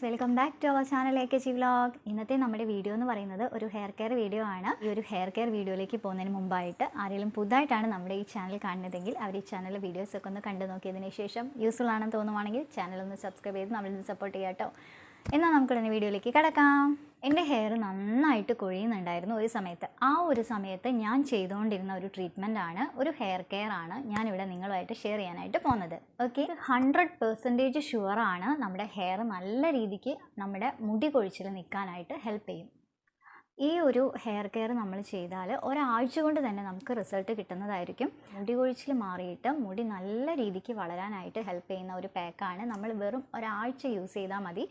Welcome back to our channel AKG vlog. ഇന്നത്തെ നമ്മുടെ video എന്ന് പറയുന്നത് ഒരു ഹെയർ കെയർ വീഡിയോ ആണ്. ഈ ഒരു ഹെയർ കെയർ വീഡിയോയിലേക്ക് പോകുന്നതിന് മുമ്പായിട്ട് ആരെങ്കിലും പുതുതായിട്ടാണ് നമ്മുടെ ഈ ചാനൽ കാണുന്നതെങ്കിൽ അവർ ഈ ചാനലിലെ വീഡിയോസൊക്കെ ഒന്ന് കണ്ടു നോക്കിയതിന് ശേഷം യൂസ്ഫുൾ ആണെന്ന് തോന്നുവാണെങ്കിൽ ചാനൽ ഒന്ന് സബ്സ്ക്രൈബ് ചെയ്ത് നമ്മളിന്ന് സപ്പോർട്ട് ചെയ്യാം കേട്ടോ. എന്നാൽ നമുക്കിടുന്ന വീഡിയോയിലേക്ക് കിടക്കാം. എൻ്റെ ഹെയർ നന്നായിട്ട് കൊഴിയുന്നുണ്ടായിരുന്നു ഒരു സമയത്ത്. ആ ഒരു സമയത്ത് ഞാൻ ചെയ്തുകൊണ്ടിരുന്ന ഒരു ട്രീറ്റ്മെൻറ്റാണ്, ഒരു ഹെയർ കെയർ ആണ് ഞാനിവിടെ നിങ്ങളുമായിട്ട് ഷെയർ ചെയ്യാനായിട്ട് പോകുന്നത്. ഓക്കെ, 100% ഷുവറാണ് നമ്മുടെ ഹെയർ നല്ല രീതിക്ക് നമ്മുടെ മുടി കൊഴിച്ചിൽ നിൽക്കാനായിട്ട് ഹെൽപ്പ് ചെയ്യും. ഈ ഒരു ഹെയർ കെയർ നമ്മൾ ചെയ്താൽ ഒരാഴ്ച കൊണ്ട് തന്നെ നമുക്ക് റിസൾട്ട് കിട്ടുന്നതായിരിക്കും. മുടി കൊഴിച്ചിൽ മാറിയിട്ട് മുടി നല്ല രീതിക്ക് വളരാനായിട്ട് ഹെൽപ്പ് ചെയ്യുന്ന ഒരു പാക്കാണ്. നമ്മൾ വെറും ഒരാഴ്ച യൂസ് ചെയ്താൽ മതി.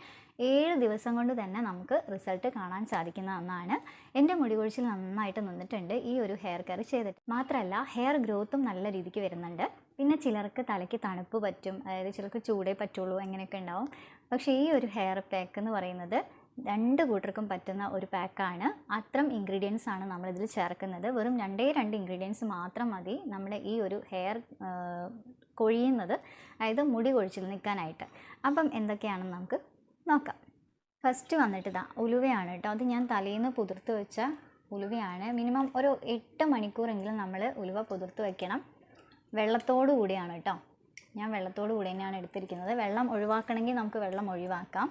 7 ദിവസം കൊണ്ട് തന്നെ നമുക്ക് റിസൾട്ട് കാണാൻ സാധിക്കുന്ന ഒന്നാണ്. എൻ്റെ മുടി കൊഴിച്ചിൽ നന്നായിട്ട് നിന്നിട്ടുണ്ട് ഈ ഒരു ഹെയർ കെയർ ചെയ്തിട്ട്. മാത്രമല്ല ഹെയർ ഗ്രോത്തും നല്ല രീതിക്ക് വരുന്നുണ്ട്. പിന്നെ ചിലർക്ക് തലയ്ക്ക് തണുപ്പ് പറ്റും, അതായത് ചിലർക്ക് ചൂടേ പറ്റുള്ളൂ, അങ്ങനെയൊക്കെ ഉണ്ടാവും. പക്ഷേ ഈ ഒരു ഹെയർ പാക്ക് എന്ന് പറയുന്നത് 2 കൂട്ടർക്കും പറ്റുന്ന ഒരു പാക്കാണ്. അത്തരം ഇൻഗ്രീഡിയൻസ് ആണ് നമ്മളിതിൽ ചേർക്കുന്നത്. വെറും 2 ഇൻഗ്രീഡിയൻസ് മാത്രം മതി നമ്മുടെ ഈ ഒരു ഹെയർ കൊഴിയുന്നത്, അതായത് മുടി കൊഴിച്ചിൽ നിൽക്കാനായിട്ട്. അപ്പം എന്തൊക്കെയാണെന്ന് നമുക്ക് നോക്കാം. ഫസ്റ്റ് വന്നിട്ട് ഉലുവയാണ് കേട്ടോ. അത് ഞാൻ തലേന്ന് പുതിർത്ത് വെച്ച ഉലുവയാണ്. മിനിമം ഒരു 8 മണിക്കൂറെങ്കിലും നമ്മൾ ഉലുവ പുതിർത്ത് വയ്ക്കണം. വെള്ളത്തോടു കൂടിയാണ് കേട്ടോ. ഞാൻ വെള്ളത്തോടു കൂടി തന്നെയാണ് എടുത്തിരിക്കുന്നത്. വെള്ളം ഒഴിവാക്കണമെങ്കിൽ നമുക്ക് വെള്ളം ഒഴിവാക്കാം.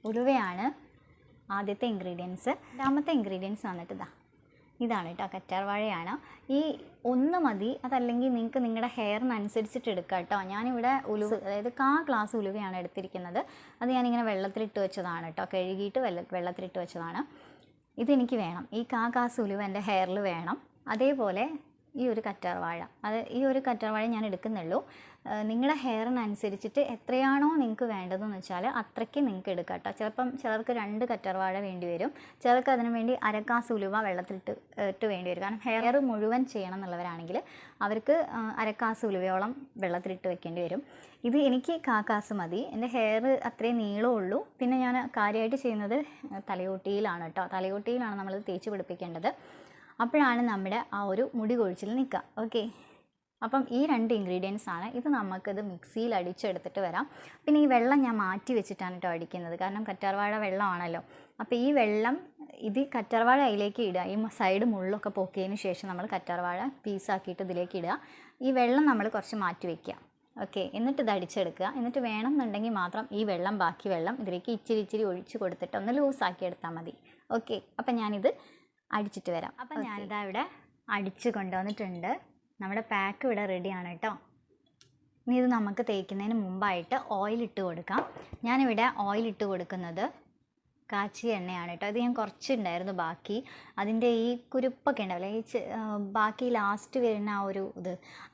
ഉലുവയാണ് ആദ്യത്തെ ഇൻഗ്രീഡിയൻസ്. രണ്ടാമത്തെ ഇൻഗ്രീഡിയൻസ് വന്നിട്ട് ഇതാണ് കേട്ടോ, കറ്റാർവാഴയാണ്. ഈ ഒന്ന് മതി, അതല്ലെങ്കിൽ നിങ്ങൾക്ക് നിങ്ങളുടെ ഹെയറിനനുസരിച്ചിട്ട് എടുക്കാം കേട്ടോ. ഞാനിവിടെ ഉലുവ, അതായത് 1/4 ഗ്ലാസ് ഉലുവയാണ് എടുത്തിരിക്കുന്നത്. അത് ഞാനിങ്ങനെ വെള്ളത്തിലിട്ട് വെച്ചതാണ് കേട്ടോ, കഴുകിയിട്ട് വെള്ളത്തിലിട്ട് വെച്ചതാണ്. ഇതെനിക്ക് വേണം, ഈ 1/4 ഗ്ലാസ് ഉലുവ എൻ്റെ ഹെയറിൽ വേണം. അതേപോലെ ഈ ഒരു കറ്റാർവാഴ, ഈ ഒരു കറ്റാർവാഴ ഞാൻ എടുക്കുന്നുള്ളൂ. നിങ്ങളുടെ ഹെയറിനനുസരിച്ചിട്ട് എത്രയാണോ നിങ്ങൾക്ക് വേണ്ടതെന്ന് വെച്ചാൽ അത്രയ്ക്ക് നിങ്ങൾക്ക് എടുക്കാം കേട്ടോ. ചിലപ്പം ചിലർക്ക് 2 കറ്റാർവാഴ വേണ്ടി വരും, ചിലർക്ക് അതിനു വേണ്ടി 1/4 ഗ്ലാസ് ഉലുവ വെള്ളത്തിലിട്ട് വേണ്ടി വരും. കാരണം ഹെയർ മുഴുവൻ ചെയ്യണം എന്നുള്ളവരാണെങ്കിൽ അവർക്ക് 1/4 ഗ്ലാസ് ഉലുവയോളം വെള്ളത്തിലിട്ട് വെക്കേണ്ടി വരും. ഇത് എനിക്ക് 1/4 ഗ്ലാസ് മതി. എൻ്റെ ഹെയർ അത്രയും നീളമുള്ളൂ. പിന്നെ ഞാൻ കാര്യമായിട്ട് ചെയ്യുന്നത് തലയോട്ടിയിലാണ് കേട്ടോ. തലയോട്ടിയിലാണ് നമ്മളിത് തേച്ച് പിടിപ്പിക്കേണ്ടത്. അപ്പോഴാണ് നമ്മുടെ ആ ഒരു മുടി കൊഴിച്ചിൽ നിൽക്കുക. ഓക്കെ, അപ്പം ഈ 2 ഇൻഗ്രീഡിയൻസ് ആണ്. ഇത് നമുക്കിത് മിക്സിയിൽ അടിച്ചെടുത്തിട്ട് വരാം. പിന്നെ ഈ വെള്ളം ഞാൻ മാറ്റി വെച്ചിട്ടാണ് കേട്ടോ അടിക്കുന്നത്, കാരണം കറ്റാർവാഴ വെള്ളമാണല്ലോ. അപ്പോൾ ഈ വെള്ളം, ഇത് കറ്റാർവാഴ അതിലേക്ക് ഇടുക. ഈ സൈഡ് മുള്ളൊക്കെ പോക്കിയതിന് ശേഷം നമ്മൾ കറ്റാർവാഴ പീസാക്കിയിട്ട് ഇതിലേക്ക് ഇടുക. ഈ വെള്ളം നമ്മൾ കുറച്ച് മാറ്റി വയ്ക്കുക. ഓക്കെ, എന്നിട്ട് ഇത് അടിച്ചെടുക്കുക. എന്നിട്ട് വേണമെന്നുണ്ടെങ്കിൽ മാത്രം ഈ വെള്ളം, ബാക്കി വെള്ളം ഇതിലേക്ക് ഇച്ചിരി ഒഴിച്ച് കൊടുത്തിട്ട് ഒന്ന് ലൂസാക്കി എടുത്താൽ മതി. ഓക്കെ, അപ്പം ഞാനിത് അടിച്ചിട്ട് വരാം. അപ്പം ഞാനിതാ ഇവിടെ അടിച്ച് കൊണ്ടുവന്നിട്ടുണ്ട്. നമ്മുടെ പാക്ക് ഇവിടെ റെഡിയാണ് കേട്ടോ. ഇനി ഇത് നമുക്ക് തേക്കുന്നതിന് മുമ്പായിട്ട് ഓയിലിട്ട് കൊടുക്കാം. ഞാനിവിടെ ഓയിലിട്ട് കൊടുക്കുന്നത് കാച്ചിയ എണ്ണയാണ് കേട്ടോ. ഇത് ഞാൻ കുറച്ചുണ്ടായിരുന്നു ബാക്കി. അതിൻ്റെ ഈ കുരുപ്പൊക്കെ ഉണ്ടാവില്ല, ബാക്കി ലാസ്റ്റ് വരുന്ന ആ ഒരു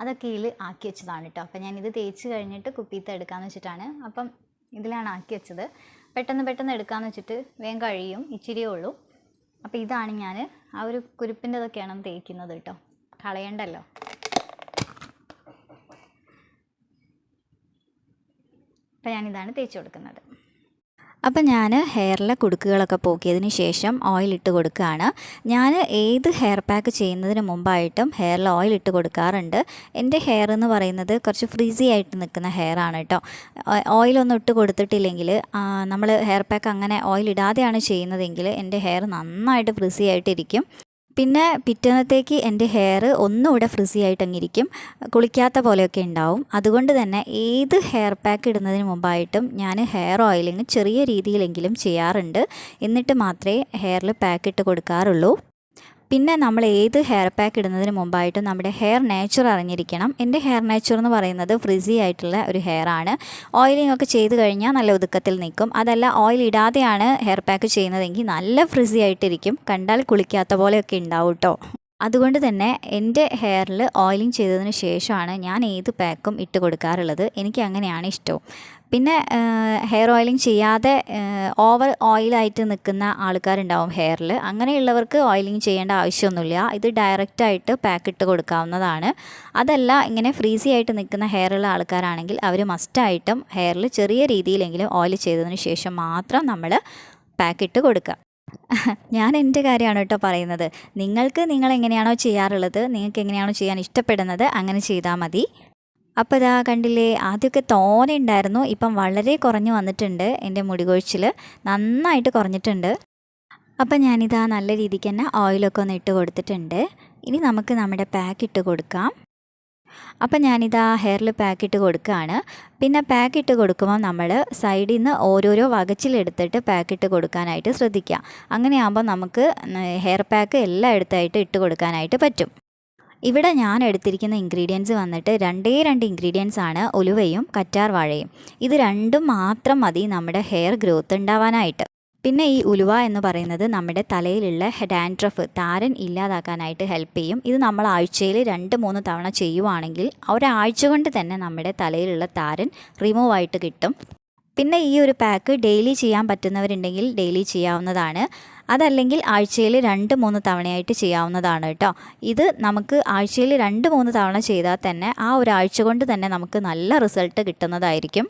അതൊക്കെ ഇതിൽ ആക്കി വെച്ചതാണ് കേട്ടോ. അപ്പം ഞാനിത് തേച്ച് കഴിഞ്ഞിട്ട് കുപ്പിത്ത് എടുക്കാമെന്ന് വെച്ചിട്ടാണ്. അപ്പം ഇതിലാണ് ആക്കി വെച്ചത്. പെട്ടെന്ന് എടുക്കാമെന്ന് വെച്ചിട്ട് വേഗം കഴിയും, ഇച്ചിരിയേ ഉള്ളൂ. അപ്പോൾ ഇതാണ് ഞാൻ ആ ഒരു കുരുപ്പിൻ്റെതൊക്കെയാണ് തേക്കുന്നത് കേട്ടോ, കളയണ്ടല്ലോ. അപ്പോൾ ഞാനിതാണ് തേച്ച് കൊടുക്കുന്നത്. അപ്പം ഞാൻ ഹെയറിലെ കുടുക്കുകളൊക്കെ പോക്കിയതിന് ശേഷം ഓയിലിട്ട് കൊടുക്കുകയാണ്. ഞാൻ ഏത് ഹെയർ പാക്ക് ചെയ്യുന്നതിന് മുമ്പായിട്ടും ഹെയറിൽ ഓയിലിട്ട് കൊടുക്കാറുണ്ട്. എൻ്റെ ഹെയർ എന്ന് പറയുന്നത് കുറച്ച് ഫ്രീസി ആയിട്ട് നിൽക്കുന്ന ഹെയർ ആണ് കേട്ടോ. ഓയിലൊന്നും ഇട്ട് കൊടുത്തിട്ടില്ലെങ്കിൽ, നമ്മൾ ഹെയർ പാക്ക് അങ്ങനെ ഓയിലിടാതെയാണ് ചെയ്യുന്നതെങ്കിൽ എൻ്റെ ഹെയർ നന്നായിട്ട് ഫ്രീസി ആയിട്ടിരിക്കും. പിന്നെ പിറ്റേന്നത്തേക്ക് എൻ്റെ ഹെയർ ഒന്നുകൂടെ ഫ്രിസി ആയിട്ടങ്ങിരിക്കും, കുളിക്കാത്ത പോലെയൊക്കെ ഉണ്ടാവും. അതുകൊണ്ട് തന്നെ ഏത് ഹെയർ പാക്ക് ഇടുന്നതിന് മുമ്പായിട്ടും ഞാൻ ഹെയർ ഓയിലിങ് ചെറിയ രീതിയിലെങ്കിലും ചെയ്യാറുണ്ട്. എന്നിട്ട് മാത്രമേ ഹെയറിൽ പാക്ക് ഇട്ട് കൊടുക്കാറുള്ളൂ. പിന്നെ നമ്മൾ ഏത് ഹെയർ പാക്ക് ഇടുന്നതിന് മുമ്പായിട്ടും നമ്മുടെ ഹെയർ നേച്ചർ അറിഞ്ഞിരിക്കണം. എൻ്റെ ഹെയർ നേച്ചർ എന്ന് പറയുന്നത് ഫ്രിസി ആയിട്ടുള്ള ഒരു ഹെയർ ആണ്. ഓയിലിംഗ് ഒക്കെ ചെയ്ത് കഴിഞ്ഞാൽ നല്ല ഒതുക്കത്തിൽ നിൽക്കും. അതല്ല ഓയിൽ ഇടാതെയാണ് ഹെയർ പാക്ക് ചെയ്യുന്നതെങ്കിൽ നല്ല ഫ്രിസി ആയിട്ടിരിക്കും, കണ്ടാൽ കുളിക്കാത്ത പോലെയൊക്കെ ഉണ്ടാവും കേട്ടോ. അതുകൊണ്ട് തന്നെ എൻ്റെ ഹെയറിൽ ഓയിലിംഗ് ചെയ്തതിന് ശേഷമാണ് ഞാൻ ഏത് പാക്കും ഇട്ട് കൊടുക്കാറുള്ളത്. എനിക്ക് അങ്ങനെയാണ് ഇഷ്ടം. പിന്നെ ഹെയർ ഓയിലിംഗ് ചെയ്യാതെ ഓവർ ഓയിലായിട്ട് നിൽക്കുന്ന ആൾക്കാരുണ്ടാവും ഹെയറിൽ. അങ്ങനെയുള്ളവർക്ക് ഓയിലിംഗ് ചെയ്യേണ്ട ആവശ്യമൊന്നുമില്ല. ഇത് ഡയറക്റ്റായിട്ട് പാക്ക് ഇട്ട് കൊടുക്കാവുന്നതാണ്. അതല്ല, ഇങ്ങനെ ഫ്രീസി ആയിട്ട് നിൽക്കുന്ന ഹെയറുള്ള ആൾക്കാരാണെങ്കിൽ അവർ മസ്റ്റായിട്ടും ഹെയറിൽ ചെറിയ രീതിയിലെങ്കിലും ഓയിൽ ചെയ്തതിന് ശേഷം മാത്രം നമ്മൾ പാക്ക് ഇട്ട് കൊടുക്കുക. ഞാൻ എൻ്റെ കാര്യമാണ് കേട്ടോ പറയുന്നത്. നിങ്ങൾ എങ്ങനെയാണോ ചെയ്യാറുള്ളത്, നിങ്ങൾക്ക് എങ്ങനെയാണോ ചെയ്യാൻ ഇഷ്ടപ്പെടുന്നത് അങ്ങനെ ചെയ്താൽ മതി. അപ്പോൾ ഇതാ കണ്ടില്ലേ, ആദ്യമൊക്കെ തോനെ ഉണ്ടായിരുന്നു, ഇപ്പം വളരെ കുറഞ്ഞു വന്നിട്ടുണ്ട്. എൻ്റെ മുടി കൊഴിച്ചിൽ നന്നായിട്ട് കുറഞ്ഞിട്ടുണ്ട്. അപ്പം ഞാനിതാ നല്ല രീതിക്ക് തന്നെ ഓയിലൊക്കെ ഒന്ന് ഇട്ട് കൊടുത്തിട്ടുണ്ട്. ഇനി നമുക്ക് നമ്മുടെ പാക്ക് ഇട്ട് കൊടുക്കാം. അപ്പം ഞാനിതാ ഹെയറിൽ പാക്ക് ഇട്ട് കൊടുക്കുകയാണ്. പിന്നെ പാക്ക് ഇട്ട് കൊടുക്കുമ്പോൾ നമ്മൾ സൈഡിൽ നിന്ന് ഓരോരോ വകച്ചിലെടുത്തിട്ട് പാക്ക് ഇട്ട് കൊടുക്കാനായിട്ട് ശ്രദ്ധിക്കുക. അങ്ങനെയാകുമ്പോൾ നമുക്ക് ഹെയർ പാക്ക് എല്ലായിടത്തായിട്ട് ഇട്ട് കൊടുക്കാനായിട്ട് പറ്റും. ഇവിടെ ഞാൻ എടുത്തിരിക്കുന്ന ഇൻഗ്രീഡിയൻസ് വന്നിട്ട് രണ്ട് ഇൻഗ്രീഡിയൻസ് ആണ്, ഉലുവയും കറ്റാർ വാഴയും. ഇത് രണ്ടും മാത്രം മതി നമ്മുടെ ഹെയർ ഗ്രോത്ത് ഉണ്ടാവാനായിട്ട്. പിന്നെ ഈ ഉലുവ എന്ന് പറയുന്നത് നമ്മുടെ തലയിലുള്ള ഡാൻഡ്രഫ്, താരൻ ഇല്ലാതാക്കാനായിട്ട് ഹെൽപ്പ് ചെയ്യും. ഇത് നമ്മൾ ആഴ്ചയിൽ 2-3 തവണ ചെയ്യുവാണെങ്കിൽ ഒരാഴ്ച കൊണ്ട് തന്നെ നമ്മുടെ തലയിലുള്ള താരൻ റിമൂവ് ആയിട്ട് കിട്ടും. പിന്നെ ഈ ഒരു പാക്ക് ഡെയിലി ചെയ്യാൻ പറ്റുന്നവരുണ്ടെങ്കിൽ ഡെയിലി ചെയ്യാവുന്നതാണ്. അതല്ലെങ്കിൽ ആഴ്ചയിൽ 2-3 തവണയായിട്ട് ചെയ്യാവുന്നതാണ് കേട്ടോ. ഇത് നമുക്ക് ആഴ്ചയിൽ 2-3 തവണ ചെയ്താൽ തന്നെ ആ ഒരാഴ്ച കൊണ്ട് തന്നെ നമുക്ക് നല്ല റിസൾട്ട് കിട്ടുന്നതായിരിക്കും.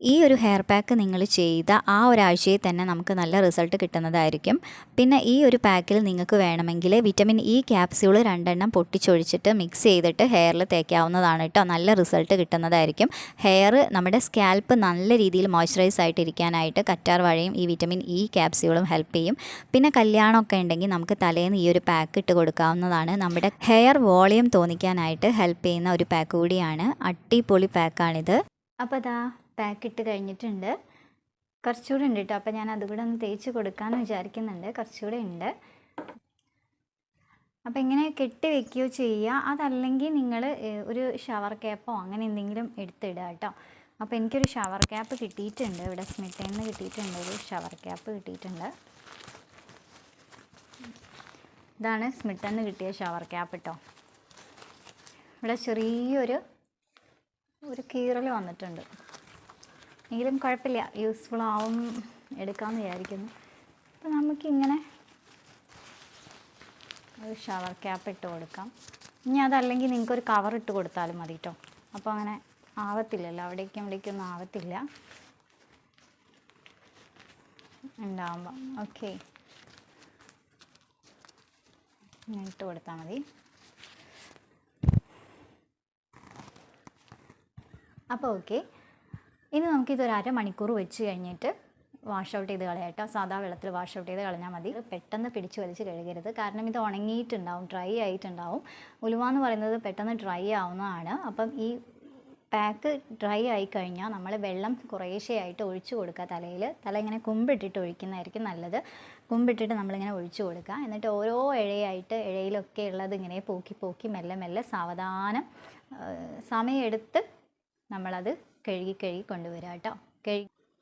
ഈ ഒരു ഹെയർ പാക്ക് നിങ്ങൾ ചെയ്ത ആ ഒരാഴ്ചയിൽ തന്നെ നമുക്ക് നല്ല റിസൾട്ട് കിട്ടുന്നതായിരിക്കും. പിന്നെ ഈ ഒരു പാക്കിൽ നിങ്ങൾക്ക് വേണമെങ്കിൽ വിറ്റമിൻ ഇ ക്യാപ്സ്യൂൾ 2 പൊട്ടിച്ചൊഴിച്ചിട്ട് മിക്സ് ചെയ്തിട്ട് ഹെയറിൽ തേക്കാവുന്നതാണ് കേട്ടോ. നല്ല റിസൾട്ട് കിട്ടുന്നതായിരിക്കും. ഹെയർ നമ്മുടെ സ്കാൽപ്പ് നല്ല രീതിയിൽ മോയ്സ്ചറൈസ് ആയിട്ടിരിക്കാനായിട്ട് കറ്റാർ വാഴയും ഈ വിറ്റമിൻ ഇ ക്യാപ്സ്യൂളും ഹെൽപ്പ് ചെയ്യും. പിന്നെ കല്യാണമൊക്കെ ഉണ്ടെങ്കിൽ നമുക്ക് തലേന്ന് ഈ ഒരു പാക്ക് ഇട്ട് കൊടുക്കാവുന്നതാണ്. നമ്മുടെ ഹെയർ വോളിയം തോന്നിക്കാനായിട്ട് ഹെൽപ്പ് ചെയ്യുന്ന ഒരു പാക്ക് കൂടിയാണ്. അടിപൊളി പാക്കാണിത്. അപ്പോൾ അതാ പാക്ക് ഇട്ട് കഴിഞ്ഞിട്ടുണ്ട്. കുറച്ചുകൂടെ ഉണ്ട് കേട്ടോ. അപ്പോൾ ഞാൻ അതുകൂടെ ഒന്ന് തേച്ച് കൊടുക്കാമെന്ന് വിചാരിക്കുന്നുണ്ട്. കുറച്ചുകൂടെ ഉണ്ട്. അപ്പോൾ ഇങ്ങനെ കെട്ടി വെക്കുകയോ ചെയ്യുക. അതല്ലെങ്കിൽ നിങ്ങൾ ഒരു ഷവർ ക്യാപ്പോ അങ്ങനെ എന്തെങ്കിലും എടുത്തിടുക കേട്ടോ. അപ്പോൾ എനിക്കൊരു ഷവർ ക്യാപ്പ് കിട്ടിയിട്ടുണ്ട്. ഇവിടെ സ്മിട്ടയിൽ നിന്ന് കിട്ടിയിട്ടുണ്ട്, ഒരു ഷവർ ക്യാപ്പ് കിട്ടിയിട്ടുണ്ട്. ഇതാണ് സ്മിട്ടയിൽ നിന്ന് കിട്ടിയ ഷവർ ക്യാപ്പ് കേട്ടോ. ഇവിടെ ചെറിയൊരു കീറൽ വന്നിട്ടുണ്ട്. എങ്കിലും കുഴപ്പമില്ല, യൂസ്ഫുൾ ആവും, എടുക്കാമെന്ന് വിചാരിക്കുന്നു. അപ്പോൾ നമുക്കിങ്ങനെ ഒരു ഷവർ ക്യാപ്പ് ഇട്ട് കൊടുക്കാം. ഇനി അതല്ലെങ്കിൽ നിങ്ങൾക്കൊരു കവർ ഇട്ട് കൊടുത്താലും മതി കേട്ടോ. അപ്പോൾ അങ്ങനെ ആവത്തില്ലല്ലോ, അവിടേക്കൊന്നും ആവത്തില്ല ഉണ്ടാവുമ്പോൾ. ഓക്കെ, ഇട്ട് കൊടുത്താൽ മതി. അപ്പോൾ ഓക്കെ, ഇനി നമുക്കിതൊരു അരമണിക്കൂർ വെച്ച് കഴിഞ്ഞിട്ട് വാഷ് ഔട്ട് ചെയ്ത് കളയാം കേട്ടോ. സാധാ വെള്ളത്തിൽ വാഷ് ഔട്ട് ചെയ്ത് കളഞ്ഞാൽ മതി. പെട്ടെന്ന് പിടിച്ച് വലിച്ച് കഴുകരുത്, കാരണം ഇത് ഉണങ്ങിയിട്ടുണ്ടാവും, ഡ്രൈ ആയിട്ടുണ്ടാവും. ഉലുവ എന്ന് പറയുന്നത് പെട്ടെന്ന് ഡ്രൈ ആവുന്നതാണ്. അപ്പം ഈ പാക്ക് ഡ്രൈ ആയിക്കഴിഞ്ഞാൽ നമ്മൾ വെള്ളം കുറേശ്ശെയായിട്ട് ഒഴിച്ചു കൊടുക്കുക തലയിൽ. തല ഇങ്ങനെ കുമ്പിട്ടിട്ട് ഒഴിക്കുന്നതായിരിക്കും നല്ലത്. കുമ്പിട്ടിട്ട് നമ്മളിങ്ങനെ ഒഴിച്ചു കൊടുക്കുക. എന്നിട്ട് ഓരോ ഇഴയിലൊക്കെ ഉള്ളത് ഇങ്ങനെ പോക്കി മെല്ലെ മെല്ലെ സാവധാനം സമയമെടുത്ത് നമ്മളത് കഴുകി കൊണ്ടുവരിക കേട്ടോ.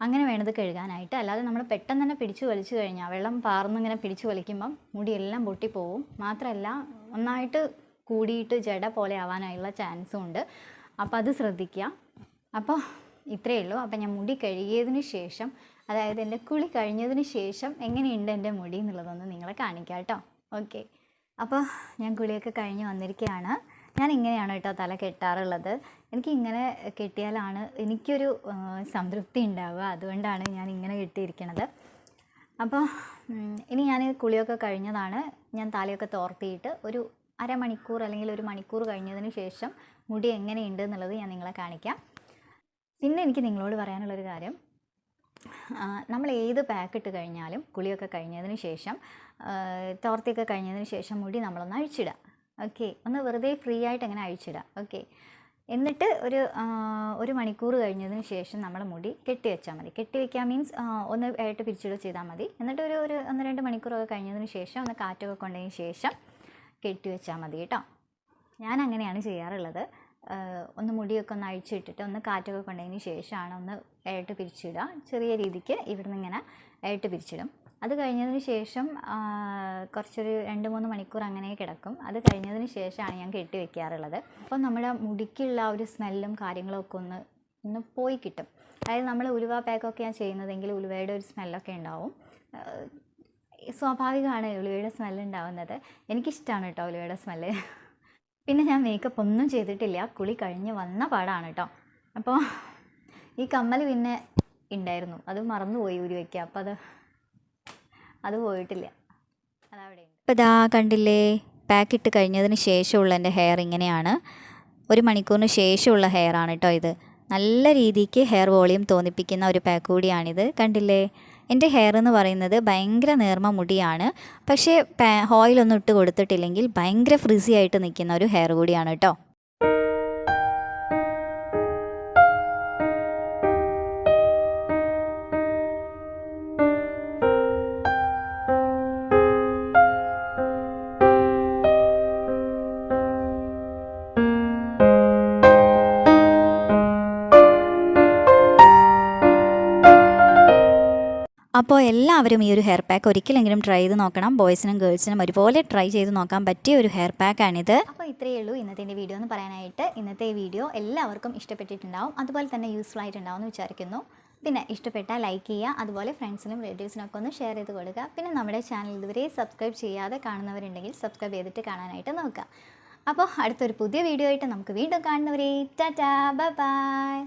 അങ്ങനെ വേണത് കഴുകാനായിട്ട്. അല്ലാതെ നമ്മൾ പെട്ടെന്ന് തന്നെ പിടിച്ചു വലിച്ചു കഴിഞ്ഞാൽ വെള്ളം പാർന്നിങ്ങനെ പിടിച്ചു വലിക്കുമ്പം മുടിയെല്ലാം പൊട്ടിപ്പോവും. മാത്രമല്ല നന്നായിട്ട് കൂടിയിട്ട് ജട പോലെ ആവാനായുള്ള ചാൻസും ഉണ്ട്. അപ്പോൾ അത് ശ്രദ്ധിക്കുക. അപ്പോൾ ഇത്രയേ ഉള്ളൂ. അപ്പോൾ ഞാൻ മുടി കഴുകിയതിന് ശേഷം, അതായത് എൻ്റെ കുളി കഴിഞ്ഞതിന് ശേഷം എങ്ങനെയുണ്ട് എൻ്റെ മുടി എന്നുള്ളതൊന്ന് നിങ്ങളെ കാണിക്കാം കേട്ടോ. ഓക്കെ, അപ്പോൾ ഞാൻ കുളിയൊക്കെ കഴിഞ്ഞ് വന്നിരിക്കുകയാണ്. ഞാൻ ഇങ്ങനെയാണ് കേട്ടോ തല കെട്ടാറുള്ളത്. എനിക്ക് ഇങ്ങനെ കെട്ടിയാലാണ് എനിക്കൊരു സംതൃപ്തി ഉണ്ടാവുക. അതുകൊണ്ടാണ് ഞാൻ ഇങ്ങനെ കെട്ടിയിരിക്കണത്. അപ്പോൾ ഇനി ഞാൻ കുളിയൊക്കെ കഴിഞ്ഞതാണ്. ഞാൻ തലയൊക്കെ തോർത്തിയിട്ട് ഒരു അരമണിക്കൂർ അല്ലെങ്കിൽ ഒരു മണിക്കൂർ കഴിഞ്ഞതിന് ശേഷം മുടി എങ്ങനെയുണ്ട് എന്നുള്ളത് ഞാൻ നിങ്ങളെ കാണിക്കാം. പിന്നെ എനിക്ക് നിങ്ങളോട് പറയാനുള്ളൊരു കാര്യം, നമ്മൾ ഏത് പാക്ക് ഇട്ട് കഴിഞ്ഞാലും കുളിയൊക്കെ കഴിഞ്ഞതിന് ശേഷം തോർത്തിയൊക്കെ കഴിഞ്ഞതിന് ശേഷം മുടി നമ്മളൊന്ന് അഴിച്ചിടുക. ഓക്കെ, ഒന്ന് വെറുതെ ഫ്രീ ആയിട്ട് അങ്ങനെ അഴിച്ചിടുക. ഓക്കെ, എന്നിട്ട് ഒരു മണിക്കൂർ കഴിഞ്ഞതിന് ശേഷം നമ്മൾ മുടി കെട്ടി വെച്ചാൽ മതി. കെട്ടി വയ്ക്കുക മീൻസ് ഒന്ന് ആയിട്ട് പിരിച്ചിടുക ചെയ്താൽ മതി. എന്നിട്ട് ഒരു 1-2 മണിക്കൂറൊക്കെ കഴിഞ്ഞതിന് ശേഷം ഒന്ന് കാറ്റൊക്കെ കൊണ്ടതിന് ശേഷം കെട്ടി വെച്ചാൽ മതി കേട്ടോ. ഞാൻ അങ്ങനെയാണ് ചെയ്യാറുള്ളത്. ഒന്ന് മുടിയൊക്കെ ഒന്ന് അഴിച്ചിട്ടിട്ട് ഒന്ന് കാറ്റൊക്കെ കൊണ്ടതിന് ശേഷമാണ് ഒന്ന് ആയിട്ട് പിരിച്ചിടുക. ചെറിയ രീതിക്ക് ഇവിടുന്ന് ഇങ്ങനെ ആയിട്ട് പിരിച്ചിടും. അത് കഴിഞ്ഞതിന് ശേഷം കുറച്ചൊരു 2-3 മണിക്കൂർ അങ്ങനെ കിടക്കും. അത് കഴിഞ്ഞതിന് ശേഷമാണ് ഞാൻ കെട്ടി വെക്കാറുള്ളത്. അപ്പം നമ്മുടെ മുടിക്കുള്ള ഒരു സ്മെല്ലും കാര്യങ്ങളൊക്കെ ഒന്ന് പോയി കിട്ടും. അതായത് നമ്മൾ ഉലുവ പാക്കൊക്കെയാണ് ചെയ്യുന്നതെങ്കിൽ ഉലുവയുടെ ഒരു സ്മെല്ലൊക്കെ ഉണ്ടാവും. സ്വാഭാവികമാണ് ഉലുവയുടെ സ്മെല്ല് ഉണ്ടാവുന്നത്. എനിക്കിഷ്ടമാണ് കേട്ടോ ഉലുവയുടെ സ്മെല്ല്. പിന്നെ ഞാൻ മേക്കപ്പ് ഒന്നും ചെയ്തിട്ടില്ല, കുളി കഴിഞ്ഞ് വന്ന പാടാണ് കേട്ടോ. അപ്പോൾ ഈ കമ്മൽ പിന്നെ ഉണ്ടായിരുന്നു, അത് മറന്നുപോയി ഊരി വയ്ക്കുക. അപ്പോൾ അത് പോയിട്ടില്ല, അതവിടെ. ഇപ്പോൾ ഇതാ കണ്ടില്ലേ, പാക്ക് ഇട്ട് കഴിഞ്ഞതിന് ശേഷമുള്ള എൻ്റെ ഹെയർ ഇങ്ങനെയാണ്. 1 മണിക്കൂറിന് ശേഷമുള്ള ഹെയർ ആണ് കേട്ടോ ഇത്. നല്ല രീതിക്ക് ഹെയർ വോളിയം തോന്നിപ്പിക്കുന്ന ഒരു പാക്ക് കൂടിയാണിത്. കണ്ടില്ലേ, എൻ്റെ ഹെയർ എന്ന് പറയുന്നത് ഭയങ്കര നേർമ മുടിയാണ്. പക്ഷേ ഓയിലൊന്നും ഇട്ട് കൊടുത്തിട്ടില്ലെങ്കിൽ ഭയങ്കര ഫ്രിസി ആയിട്ട് നിൽക്കുന്ന ഒരു ഹെയർ കൂടിയാണ് കേട്ടോ. അപ്പോൾ എല്ലാവരും ഈ ഒരു ഹെയർ പാക്ക് ഒരിക്കലെങ്കിലും ട്രൈ ചെയ്ത് നോക്കണം. ബോയ്സിനും ഗേൾസിനും ഒരുപോലെ ട്രൈ ചെയ്ത് നോക്കാൻ പറ്റിയ ഒരു ഹെയർ പാക്കാണിത്. അപ്പോൾ ഇത്രയേ ഉള്ളൂ ഇന്നത്തെ എൻ്റെ വീഡിയോ എന്ന് പറയാനായിട്ട്. ഇന്നത്തെ വീഡിയോ എല്ലാവർക്കും ഇഷ്ടപ്പെട്ടിട്ടുണ്ടാവും, അതുപോലെ തന്നെ യൂസ്ഫുൾ ആയിട്ടുണ്ടാവും എന്ന് വിചാരിക്കുന്നു. പിന്നെ ഇഷ്ടപ്പെട്ടാൽ ലൈക്ക് ചെയ്യുക, അതുപോലെ ഫ്രണ്ട്സിനും റിലേറ്റീവ്സിനൊക്കെ ഒന്ന് ഷെയർ ചെയ്ത് കൊടുക്കുക. പിന്നെ നമ്മുടെ ചാനൽ ഇതുവരെ സബ്സ്ക്രൈബ് ചെയ്യാതെ കാണുന്നവരുണ്ടെങ്കിൽ സബ്സ്ക്രൈബ് ചെയ്തിട്ട് കാണാനായിട്ട് നോക്കുക. അപ്പോൾ അടുത്തൊരു പുതിയ വീഡിയോ ആയിട്ട് നമുക്ക് വീണ്ടും കാണുന്നവരെ ടാറ്റാ ബൈ ബൈ.